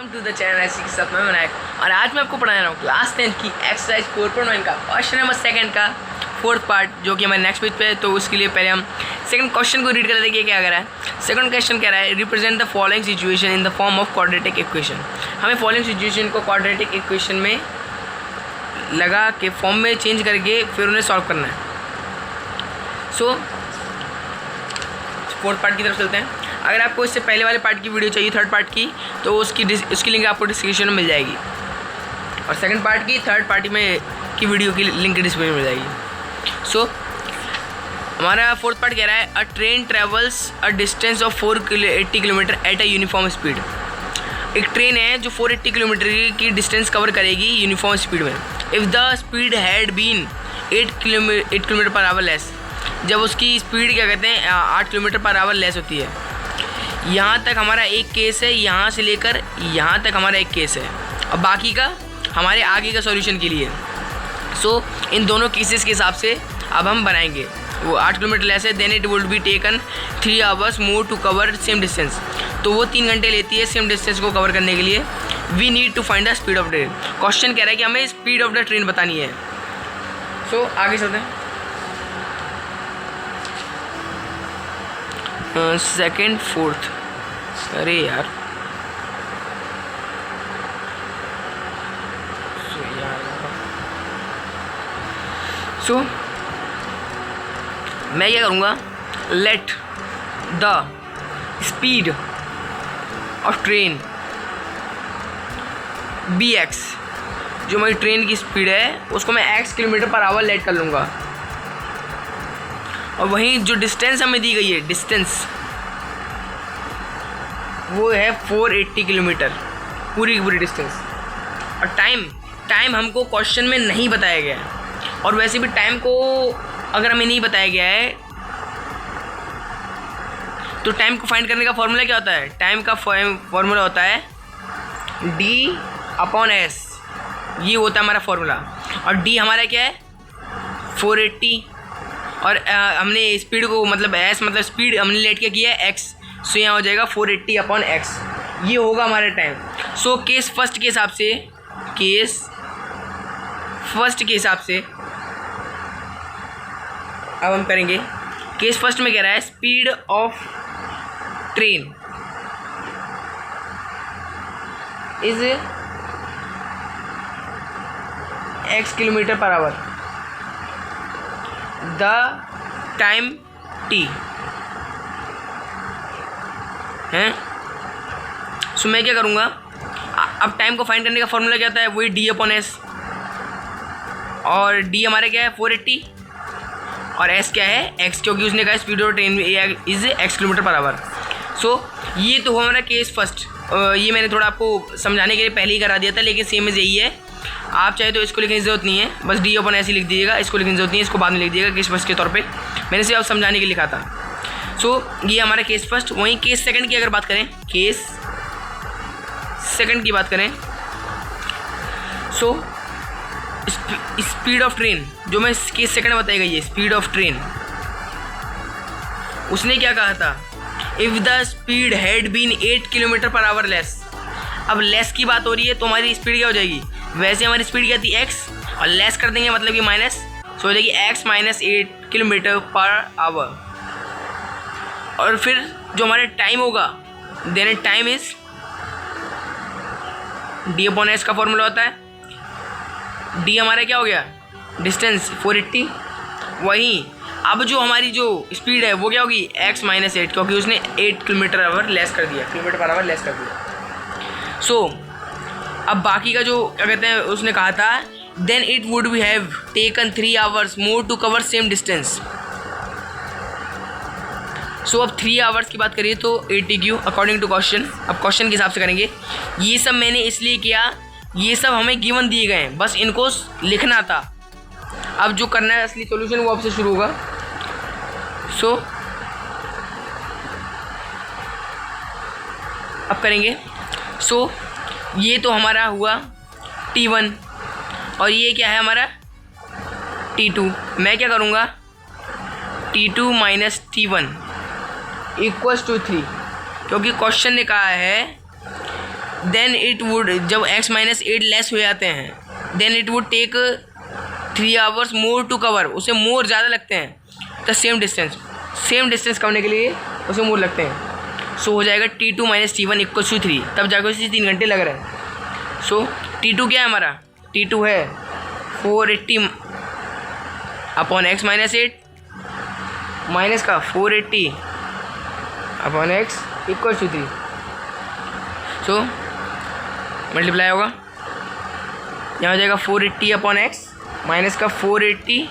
Welcome to the channel ऐसी के साथ मैं विनायक और आज मैं आपको पढ़ा रहा हूँ क्लास 10 की एक्सरसाइज 4.9 का क्वेश्चन नंबर सेकंड का फोर्थ पार्ट जो कि हमारे नेक्स्ट पेज पे है। तो उसके लिए पहले हम सेकंड क्वेश्चन को रीड कर देखिए क्या कह रहा है। सेकंड क्वेश्चन कह रहा है represent the following situation in the form of quadratic equation. हमें फॉलोइंग सिचुएशन को क्वाड्रेटिक इक्वेशन में लगा के फॉर्म में चेंज करके फिर उन्हें सॉल्व करना है। सो फोर्थ पार्ट की तरफ चलते हैं। अगर आपको इससे पहले वाले पार्ट की वीडियो चाहिए थर्ड पार्ट की तो उसकी लिंक आपको डिस्क्रिप्शन में मिल जाएगी और सेकंड पार्ट की थर्ड पार्टी में की वीडियो की लिंक डिस्क्रिप्शन में मिल जाएगी। सो हमारा फोर्थ पार्ट कह रहा है a train travels a distance of 480 kilometer at a uniform speed. एक ट्रेन है जो 480 किलोमीटर की डिस्टेंस कवर करेगी यूनिफॉर्म स्पीड में। If the speed had been 8 kilometer per hour less, जब उसकी स्पीड क्या कहते हैं 8 किलोमीटर पर आवर लेस होती है। यहाँ तक हमारा एक केस है, यहाँ से लेकर यहाँ तक हमारा एक केस है और बाकी का हमारे आगे का सॉल्यूशन के लिए। सो इन दोनों केसेस के हिसाब से अब हम बनाएंगे। वो 8 किलोमीटर लेस है then it would be taken 3 hours more to cover same distance. तो वो 3 घंटे लेती है सेम डिस्टेंस को कवर करने के लिए। We need to find the speed of train. Question कह रहा है कि हमें स्पीड ऑफ द ट्रेन बतानी है। सो आगे चलते हैं। सेकेंड फोर्थ, अरे यार सो मैं क्या करूँगा, let the speed of train be x. जो मेरी ट्रेन की स्पीड है उसको मैं x kilometre per hour let कर लूँगा और वहीं जो डिस्टेंस हमें दी गई है डिस्टेंस वो है 480 किलोमीटर पूरी की पूरी डिस्टेंस। और टाइम हमको क्वेश्चन में नहीं बताया गया है और वैसे भी टाइम को अगर हमें नहीं बताया गया है तो टाइम को फाइंड करने का फॉर्मूला क्या होता है। टाइम का फॉर्मूला होता है d/s। ये होता है हमारा फॉर्मूला और d हमारा क्या है 480 और हमने स्पीड को मतलब s मतलब स्पीड हमने लेट क्या किया है x। सो यहाँ हो जाएगा 480/x। ये होगा हमारा टाइम। सो केस फर्स्ट के हिसाब से अब हम करेंगे। केस फर्स्ट में कह रहा है speed of train is x kilometre per our, the time t है। सो मैं क्या करूँगा, अब टाइम को फाइंड करने का फॉर्मूला क्या होता है, वही d/s और d हमारे क्या है 480 और s क्या है x, क्योंकि उसने कहा speed of train is x kilometre per hour. So ये तो हुआ हमारा केस फर्स्ट। ये मैंने थोड़ा आपको समझाने के लिए पहले ही करा दिया था लेकिन सेम इज यही है। आप चाहे तो इसको लिखने की ज़रूरत नहीं है, बस d/s ही लिख दीजिएगा। इसको लिखने की ज़रूरत नहीं है, इसको बाद में लिख दीजिएगा केस फर्स्ट के तौर पे। मैंने सिर्फ समझाने के लिए लिखा था। सो ये हमारा केस फर्स्ट। वहीं केस सेकंड की अगर बात करें, केस सेकंड की बात करें सो स्पीड ऑफ ट्रेन जो मैं केस सेकंड बताई गई है स्पीड ऑफ ट्रेन, उसने क्या कहा था if the speed had been 8 kilometer per hour less. अब लेस की बात हो रही है तो हमारी स्पीड क्या हो जाएगी, वैसे हमारी स्पीड क्या थी x और लेस कर देंगे मतलब कि माइनस। सो हो जाएगी x - 8 किलोमीटर पर आवर। और फिर जो हमारा टाइम होगा देन टाइम इज d/s का फॉर्मूला होता है। d हमारा क्या हो गया डिस्टेंस 480। वहीं अब जो हमारी जो स्पीड है वो क्या होगी x - 8 क्योंकि उसने 8 किलोमीटर आवर लेस कर दिया, किलोमीटर पर आवर लेस कर दिया। सो अब बाकी का जो क्या कहते हैं उसने कहा था then it would be have taken 3 hours more to cover same distance. So अब 3 आवर्स की बात करिए तो 80 अकॉर्डिंग टू क्वेश्चन। अब क्वेश्चन के हिसाब से करेंगे। ये सब मैंने इसलिए किया, ये सब हमें गिवन दिए गए हैं, बस इनको लिखना था। अब जो करना है असली सॉल्यूशन वो आपसे शुरू होगा। सो अब करेंगे। सो ये तो हमारा हुआ T1 और ये क्या है हमारा T2। मैं क्या करूँगा T2 - T1 = 3 क्योंकि क्वेश्चन ने कहा है देन इट वुड, जब x माइनस 8 लेस हो जाते हैं, then it would take 3 hours more to cover, उसे मोर ज़्यादा लगते हैं द सेम डिस्टेंस करने के लिए उसे मोर लगते हैं। सो हो जाएगा T2 minus T1 equal to 3, तब जाकर उसे 3 घंटे लग रहे हैं। सो T2 क्या है हमारा, T2 है 480 अपॉन x माइनस 8 माइनस का 480 upon x equal to 3। So multiply होगा, यहाँ हो जाएगा 480 अपॉन x माइनस का 480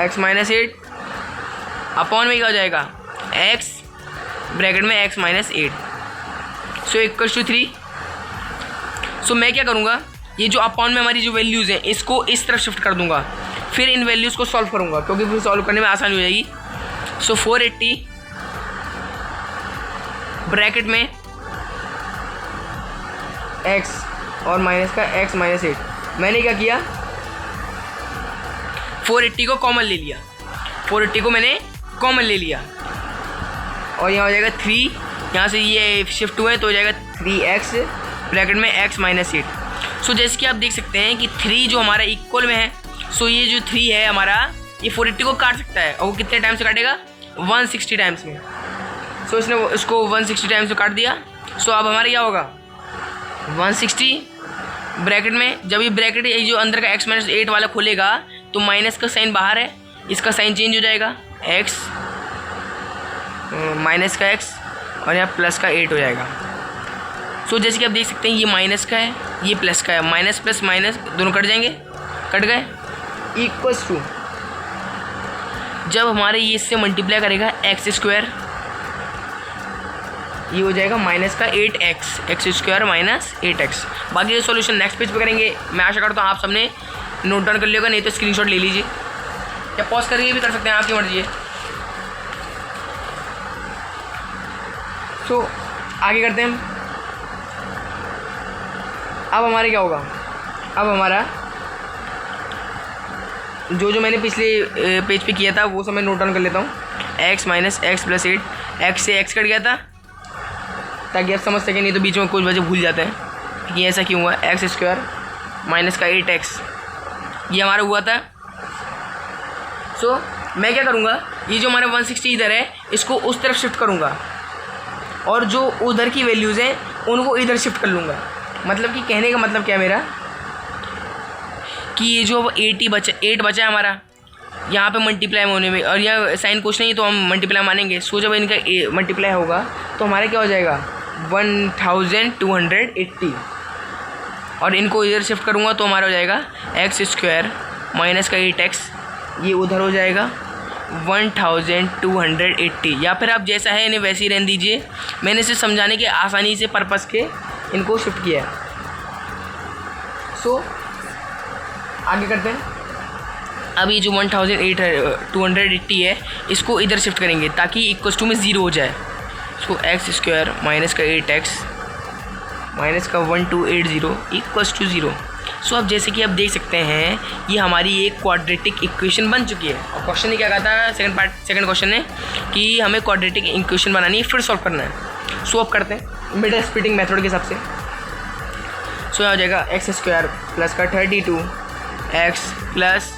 x माइनस 8 अपॉन में क्या हो जाएगा x ब्रैकेट में x minus 8 so equal to 3। So मैं क्या करूँगा, ये जो अपॉन में हमारी जो वैल्यूज़ हैं इसको इस तरफ शिफ्ट कर दूंगा, फिर इन वैल्यूज़ को सॉल्व करूँगा क्योंकि फिर सॉल्व करने में आसानी हो जाएगी। सो 480 ब्रैकेट में x और माइनस का x माइनस 8, मैंने क्या किया 480 को कॉमन ले लिया, 480 को मैंने कॉमन ले लिया और यहाँ हो जाएगा 3, यहाँ से ये शिफ्ट हुए तो हो जाएगा 3x ब्रैकेट में x माइनस 8। सो जैसे कि आप देख सकते हैं कि 3 जो हमारा इक्वल में है, सो ये जो 3 है हमारा ये 480 को काट सकता है और वो कितने टाइम से काटेगा 160 टाइम्स में। सो इसने उसको 160 टाइम्स में काट दिया। सो अब हमारा क्या होगा 160 ब्रैकेट में, जब ये ब्रैकेट ये जो अंदर का x माइनस 8 वाला खुलेगा तो माइनस का साइन बाहर है, इसका साइन चेंज हो जाएगा x माइनस का x और यहाँ प्लस का 8 हो जाएगा। सो जैसे कि आप देख सकते हैं ये माइनस का है ये प्लस का है, माइनस प्लस माइनस दोनों कट जाएंगे, कट गए इक्वल्स टू, जब हमारे ये इससे मल्टीप्लाई करेगा एक्स स्क्वायर, ये हो जाएगा माइनस का 8x x square minus 8x। बाकी ये सॉल्यूशन नेक्स्ट पेज पे करेंगे। मैं आशा करता हूँ आप सबने नोट डाउन कर लिया होगा, नहीं तो स्क्रीनशॉट ले लीजिए या पॉज करके भी कर सकते हैं, आपकी मर्जी है। सो आगे करते हैं। अब हमारे क्या होगा, अब हमारा जो मैंने पिछले पेज पे किया था वो सब मैं नोट डाउन कर लेता हूँ। x minus x plus 8, x से x कट गया था ताकि आप समझ सकें, नहीं तो बीच में कुछ बच्चे भूल जाते हैं कि ऐसा क्यों हुआ। एक्स स्क्वायर माइनस का 8x ये हमारा हुआ था। सो मैं क्या करूँगा, ये जो हमारा 160 इधर है इसको उस तरफ शिफ्ट करूँगा और जो उधर की वैल्यूज़ हैं उनको इधर शिफ्ट कर लूँगा। मतलब कि कहने का मतलब क्या मेरा कि ये जो 8 बचा हमारा यहाँ पे मल्टीप्लाई होने में, और यह साइन कुछ नहीं तो हम मल्टीप्लाई मानेंगे। सो जब इनका मल्टीप्लाई होगा तो हमारा क्या हो जाएगा 1280 और इनको इधर शिफ्ट करूँगा तो हमारा हो जाएगा एक्स स्क्वायर माइनस का 8x, ये उधर हो जाएगा 1280। या फिर आप जैसा है इन्हें वैसे ही रहने दीजिए, मैंने इसे समझाने के आसानी से पर्पस के इनको शिफ्ट किया है। सो आगे करते हैं। अब ये जो 1280 है इसको इधर शिफ्ट करेंगे ताकि इक्वल्स टू में 0 हो जाए। सो एक्स स्क्वायर माइनस का 8x माइनस का 1280 इक्वल्स टू 0। सो अब जैसे कि आप देख सकते हैं ये हमारी एक क्वाड्रेटिक इक्वेशन बन चुकी है। और क्वेश्चन ने क्या कहा था, सेकंड क्वेश्चन ने कि हमें क्वाड्रेटिक इक्वेशन बनानी है फिर सॉल्व करना है। सो अब करते हैं मिडल स्प्लिटिंग मेथड के हिसाब से। सो यहाँ हो जाएगा एक्स स्क्वायर प्लस का 32x plus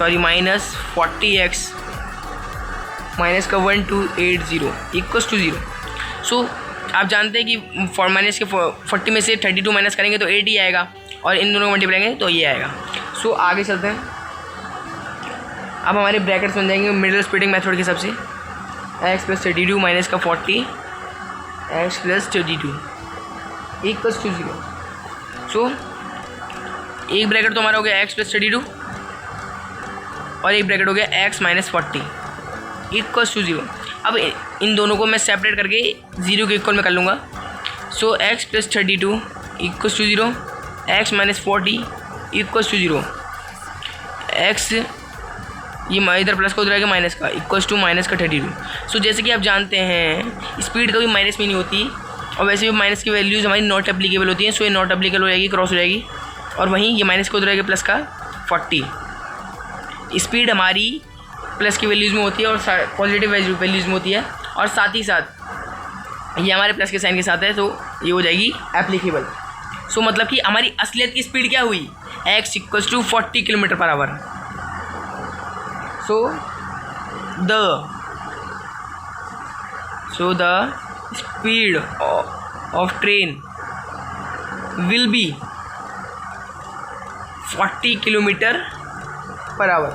minus 40x minus का 1280 इक्वल्स टू 0। सो आप जानते हैं कि माइनस के 40 में से 32 माइनस करेंगे तो 8 ही आएगा और इन दोनों को मल्टीप्लाई करेंगे तो ये आएगा। सो आगे चलते हैं। अब हमारे ब्रैकेट्स बन जाएंगे मिडल स्प्लिटिंग मेथड के हिसाब से, x प्लस 32 माइनस का 40 x प्लस 32 इक्वल्स टू 0। सो एक ब्रैकेट तो हमारा हो गया x प्लस 32 और एक ब्रैकेट हो गया x माइनस 40 इक्वल्स टू 0। अब इन दोनों को मैं सेपरेट करके 0 के इक्वल में कर लूँगा। So x plus 32 equals to 0, x minus 40 equals to 0, x ये इधर प्लस का उधर आएगा माइनस का इक्वल्स टू माइनस का 32। सो जैसे कि आप जानते हैं स्पीड कभी माइनस में नहीं होती और वैसे भी माइनस की वैल्यूज़ हमारी नॉट एप्लीकेबल होती हैं। सो ये नॉट एप्लीकेबल हो जाएगी, क्रॉस हो जाएगी और वहीं ये माइनस का उधर आएगा प्लस का 40। स्पीड हमारी प्लस की वैल्यूज़ में होती है और पॉजिटिव वैल्यूज़ में होती है और साथ ही साथ ये हमारे प्लस के साइन के साथ है, तो ये हो जाएगी एप्लीकेबल। सो मतलब कि हमारी असलियत की स्पीड क्या हुई, x = 40 kilometre per hour. So the speed of train will be 40 kilometre per hour.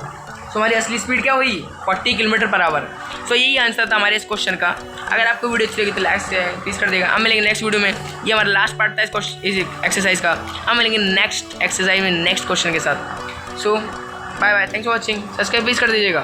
So हमारी असली स्पीड क्या हुई, 40 किलोमीटर पर आवर। सो यही आंसर था हमारे इस क्वेश्चन का। अगर आपको वीडियो अच्छी लगी तो लाइक से प्लीज़ कर देगा। हम मिलेंगे नेक्स्ट वीडियो में। ये हमारा लास्ट पार्ट था इस एक्सरसाइज का। हम मिलेंगे नेक्स्ट एक्सरसाइज में नेक्स्ट क्वेश्चन के साथ। So bye bye, thanks for watching. Subscribe please कर दीजिएगा।